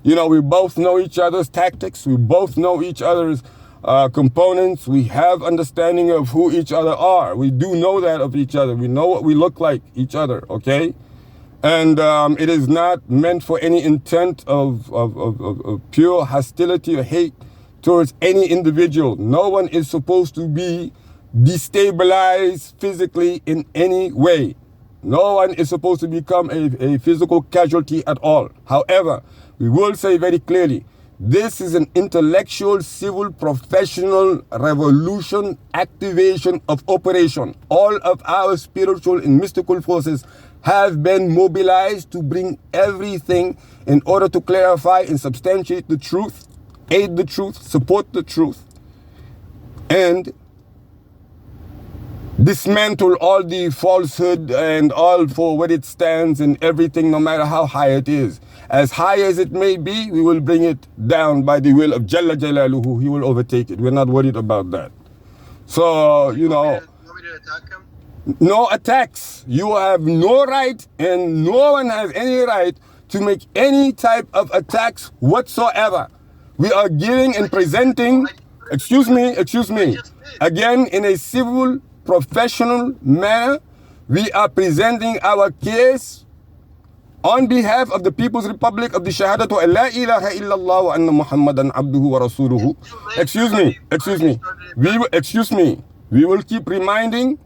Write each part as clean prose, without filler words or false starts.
You know, we both know each other's tactics. We both know each other's components. We have understanding of who each other are. We do know that of each other. We know what we look like each other, okay? And it is not meant for any intent of pure hostility or hate towards any individual. No one is supposed to be destabilized physically in any way. No one is supposed to become a physical casualty at all. However, we will say very clearly, this is an intellectual, civil, professional revolution, activation of operation. All of our spiritual and mystical forces have been mobilized to bring everything in order to clarify and substantiate the truth, aid the truth, support the truth, and dismantle all the falsehood and all for what it stands and everything, no matter how high it is. As high as it may be, we will bring it down by the will of Jalla Jalaluhu. He will overtake it. We're not worried about that. So, you know, want me to attack him? no attacks. You have no right, and no one has any right to make any type of attacks whatsoever. We are giving and presenting, excuse me, again, in a civil, professional manner, we are presenting our case on behalf of the People's Republic of the Shahadatu la ilaha illallah wa anna Muhammadan abduhu wa rasuluhu. Excuse me. We will keep reminding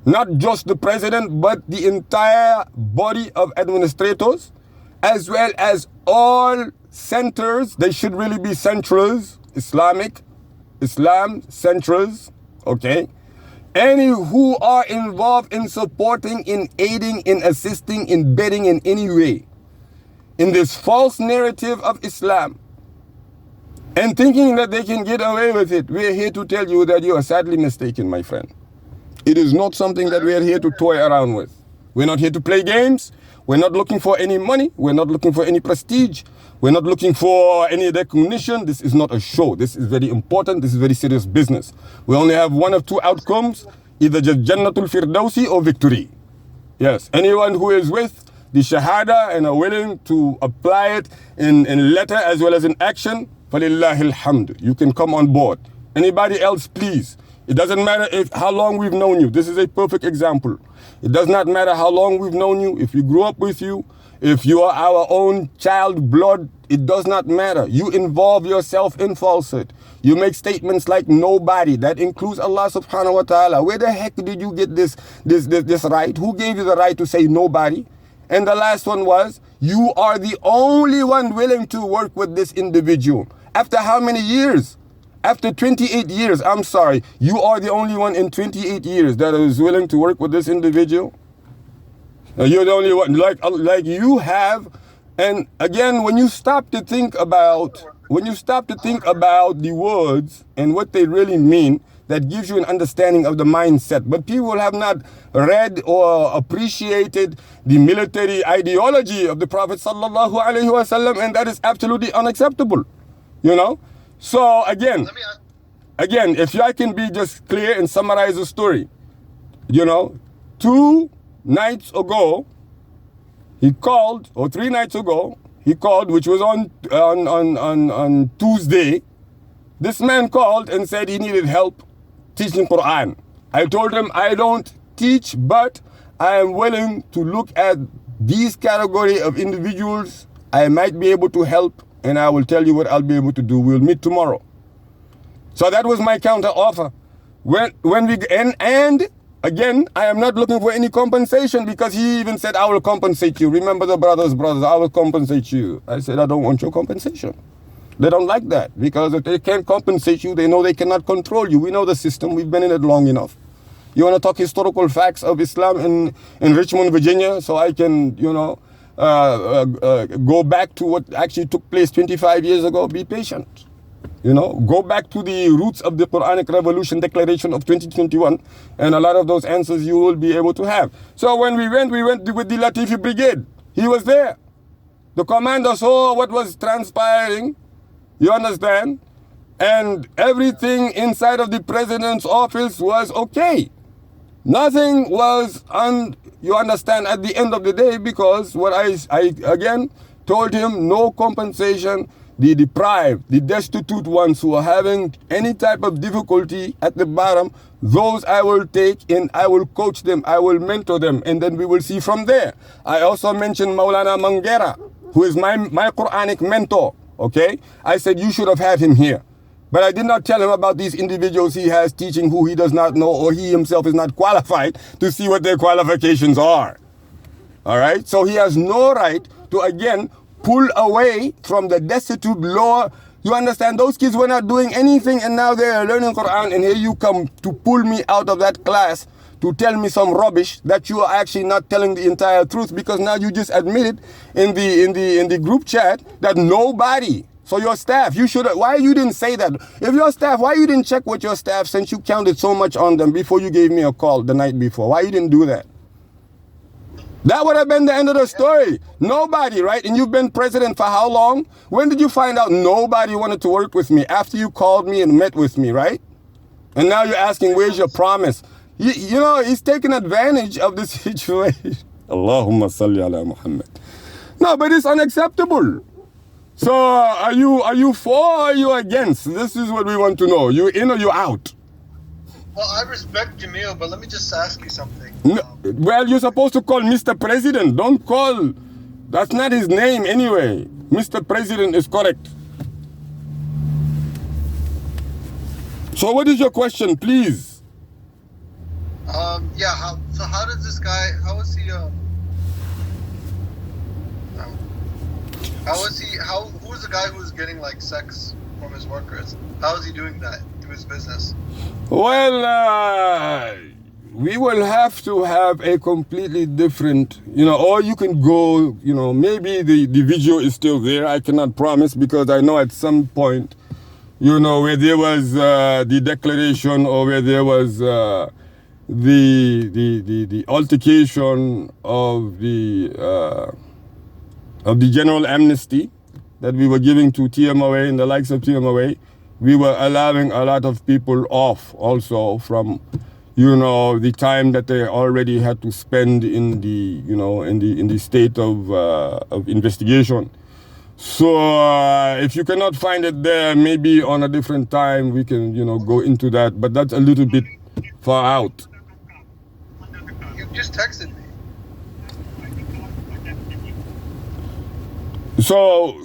not just the president, but the entire body of administrators, as well as all centers. They should really be centers, Islam centers, okay? Any who are involved in supporting, in aiding, in assisting, in bedding in any way in this false narrative of Islam and thinking that they can get away with it, we are here to tell you that you are sadly mistaken, my friend. It is not something that we are here to toy around with. We're not here to play games. We're not looking for any money. We're not looking for any prestige. We're not looking for any recognition. This is not a show. This is very important. This is very serious business. We only have one of two outcomes, either just Jannatul Firdausi or victory. Yes, anyone who is with the Shahada and are willing to apply it in letter as well as in action, فَلِلَّهِ الْحَمْدُ. You can come on board. Anybody else, please. It doesn't matter how long we've known you. This is a perfect example. It does not matter how long we've known you. If we grew up with you, if you are our own child blood, it does not matter. You involve yourself in falsehood. You make statements like nobody. That includes Allah subhanahu wa ta'ala. Where the heck did you get this right? Who gave you the right to say nobody? And the last one was, you are the only one willing to work with this individual. After how many years? After 28 years, I'm sorry, you are the only one in 28 years that is willing to work with this individual. You're the only one, like you have. And again, when you stop to think about the words and what they really mean, that gives you an understanding of the mindset. But people have not read or appreciated the military ideology of the Prophet sallallahu alaihi wasallam, and that is absolutely unacceptable. You know. So again, if I can be just clear and summarize the story, you know, 2 nights ago, he called, or 3 nights ago, he called, which was on Tuesday. This man called and said he needed help teaching Quran. I told him I don't teach, but I am willing to look at these category of individuals. I might be able to help, and I will tell you what I'll be able to do. We'll meet tomorrow. So that was my counter offer. When we and again, I am not looking for any compensation, because he even said, I will compensate you. Remember the brothers, I will compensate you. I said, I don't want your compensation. They don't like that, because if they can't compensate you, they know they cannot control you. We know the system. We've been in it long enough. You want to talk historical facts of Islam in Richmond, Virginia, so I can, you know, go back to what actually took place 25 years ago? Be patient. You know, go back to the roots of the Quranic Revolution Declaration of 2021, and a lot of those answers you will be able to have. So when we went with the Latifi Brigade. He was there. The commander saw what was transpiring, you understand? And everything inside of the president's office was okay. Nothing was, you understand, at the end of the day, because what I again, told him no compensation. The deprived, the destitute ones who are having any type of difficulty at the bottom, those I will take and I will coach them, I will mentor them, and then we will see from there. I also mentioned Maulana Mangera, who is my Quranic mentor, okay? I said you should have had him here. But I did not tell him about these individuals he has teaching who he does not know, or he himself is not qualified to see what their qualifications are. All right? So he has no right to, again, pull away from the destitute lower. You understand? Those kids were not doing anything and now they are learning Quran, and here you come to pull me out of that class to tell me some rubbish that you are actually not telling the entire truth, because now you just admitted in the group chat that nobody. So your staff, you should have, why you didn't say that? If your staff, why you didn't check with your staff since you counted so much on them before you gave me a call the night before? Why you didn't do that? That would have been the end of the story. Nobody, right? And you've been president for how long? When did you find out nobody wanted to work with me? After you called me and met with me, right? And now you're asking, where's your promise? You know, he's taking advantage of this situation. Allahumma salli ala Muhammad. No, but it's unacceptable. So are you for or are you against? This is what we want to know. You in or you out? Well, I respect Jamil, but let me just ask you something. No, well, you're supposed to call Mr. President. Don't call. That's not his name anyway. Mr. President is correct. So what is your question, please? Yeah, how does this guy, who's the guy who's getting like sex from his workers? How is he doing that to his business? Well, we will have to have a completely different, or you can go, maybe the video is still there. I cannot promise, because I know at some point, where there was the declaration, or where there was the altercation of the general amnesty that we were giving to TMOA and the likes of TMOA, we were allowing a lot of people off also from, the time that they already had to spend in the, in the state of investigation. So if you cannot find it there, maybe on a different time we can, go into that. But that's a little bit far out. You just texted me. So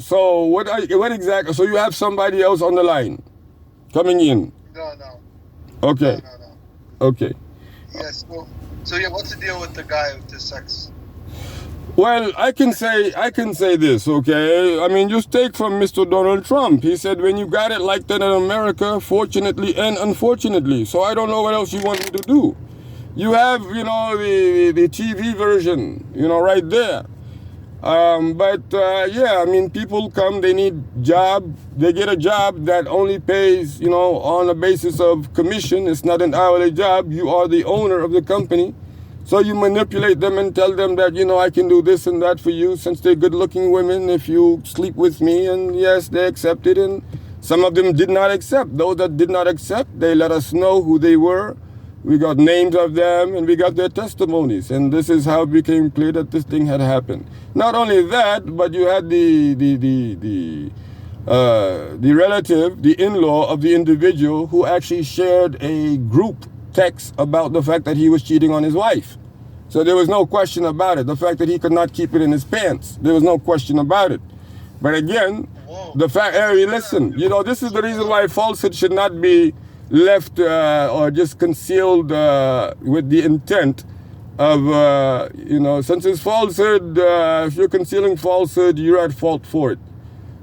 what exactly? So you have somebody else on the line coming in? No. Okay. No. Okay. Yes. So yeah, what's the deal with the guy with the sex? Well, I can say this, okay? I mean, just take from Mr. Donald Trump. He said, when you got it like that in America, fortunately and unfortunately. So I don't know what else you want me to do. You have, the TV version, right there. Yeah, I mean, people come, they need job, they get a job that only pays, on a basis of commission. It's not an hourly job. You are the owner of the company. So you manipulate them and tell them that, I can do this and that for you, since they're good looking women, if you sleep with me. And yes, they accepted, and some of them did not accept. Those that did not accept, they let us know who they were. We got names of them and we got their testimonies. And this is how it became clear that this thing had happened. Not only that, but you had the relative, the in-law of the individual, who actually shared a group text about the fact that he was cheating on his wife. So there was no question about it. The fact that he could not keep it in his pants, there was no question about it. But again, the fact, hey, listen, this is the reason why falsehood should not be left or just concealed with the intent of, since it's falsehood, if you're concealing falsehood, you're at fault for it.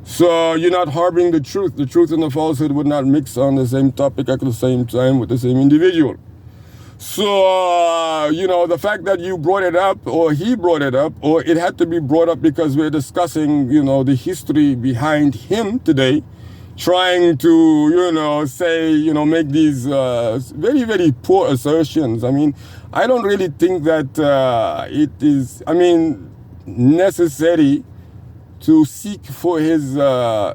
So you're not harboring the truth. The truth and the falsehood would not mix on the same topic at the same time with the same individual. So, the fact that you brought it up, or he brought it up, or it had to be brought up because we're discussing, the history behind him today, trying to, say, make these very, very poor assertions. I mean, I don't really think that it is, necessary to seek for his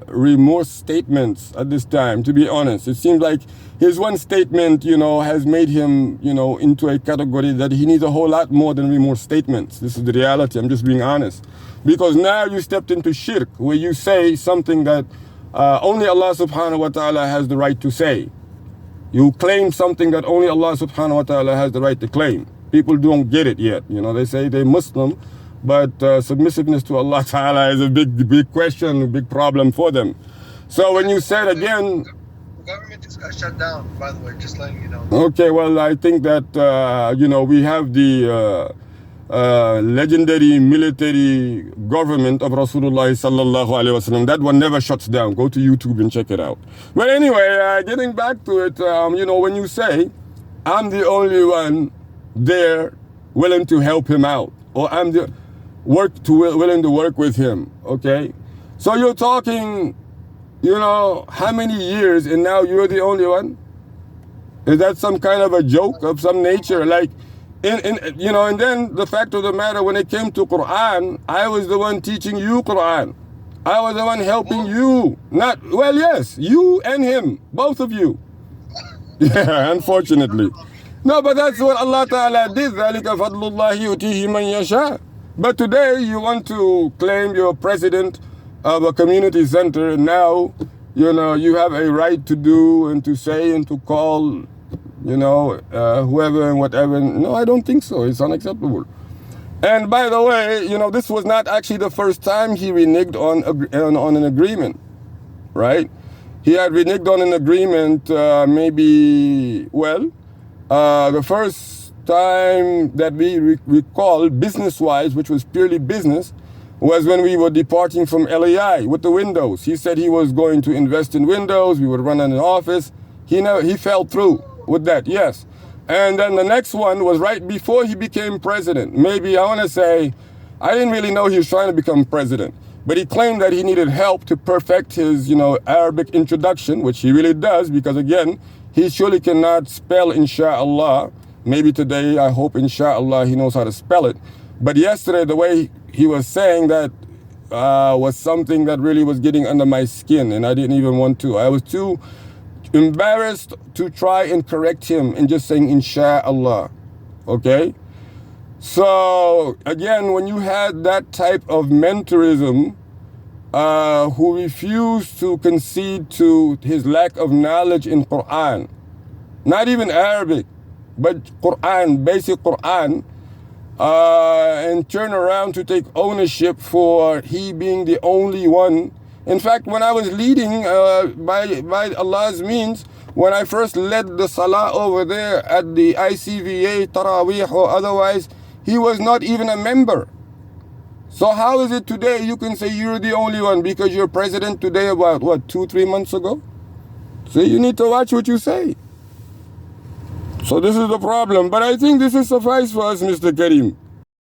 remorse statements at this time, to be honest. It seems like his one statement, has made him, into a category that he needs a whole lot more than remorse statements. This is the reality. I'm just being honest. Because now you stepped into shirk, where you say something that only Allah subhanahu wa ta'ala has the right to say. You claim something that only Allah subhanahu wa ta'ala has the right to claim. People don't get it yet. You know, they say they're Muslim, but submissiveness to Allah ta'ala is a big question, a big problem for them. So when you said again... The government just got shut down, by the way, just letting you know. Okay, well, I think that, you know, we have the legendary military government of Rasulullah sallallahu alaihi wasallam. That one never shuts down. Go to YouTube and check it out. But anyway, getting back to it, you know, when you say, I'm the only one there willing to help him out, or I'm the willing to work with him, okay? So you're talking, you know, how many years, and now you're the only one? Is that some kind of a joke of some nature? Like, you know, and then the fact of the matter, when it came to Quran, I was the one teaching you Quran. I was the one helping you. Not, well, yes, you and him, both of you. Yeah, unfortunately. No, but that's what Allah Ta'ala did. ذَلِكَ فَضْلُ اللَّهِ يُؤْتِيهِ مَنْ يَشَاءُ. But today you want to claim you're president of a community center, and now, you know, you have a right to do and to say and to call, you know, whoever and whatever. No, I don't think so. It's unacceptable. And by the way, you know, this was not actually the first time he reneged on an agreement, right? He had reneged on an agreement maybe, well, the first time that we recall business-wise, which was purely business, was when we were departing from LAI with the Windows. He said he was going to invest in Windows. We would run an office. He fell through with that, yes. And then the next one was right before he became president. Maybe, I want to say, I didn't really know he was trying to become president, but he claimed that he needed help to perfect his, you know, Arabic introduction, which he really does, because again, he surely cannot spell inshallah. Maybe today, I hope inshallah he knows how to spell it. But yesterday, the way he was saying that was something that really was getting under my skin, and I didn't even want to. I was too embarrassed to try and correct him and just saying inshallah, okay? So again, when you had that type of mentorism, who refused to concede to his lack of knowledge in Quran, not even Arabic, but Quran, basic Quran, and turn around to take ownership for he being the only one. In fact, when I was leading, by Allah's means, when I first led the salah over there at the ICVA, Taraweeh or otherwise, he was not even a member. So how is it today you can say you're the only one because you're president today about, what, 2-3 months ago? So you need to watch what you say. So this is the problem. But I think this is suffice for us, Mr. Karim.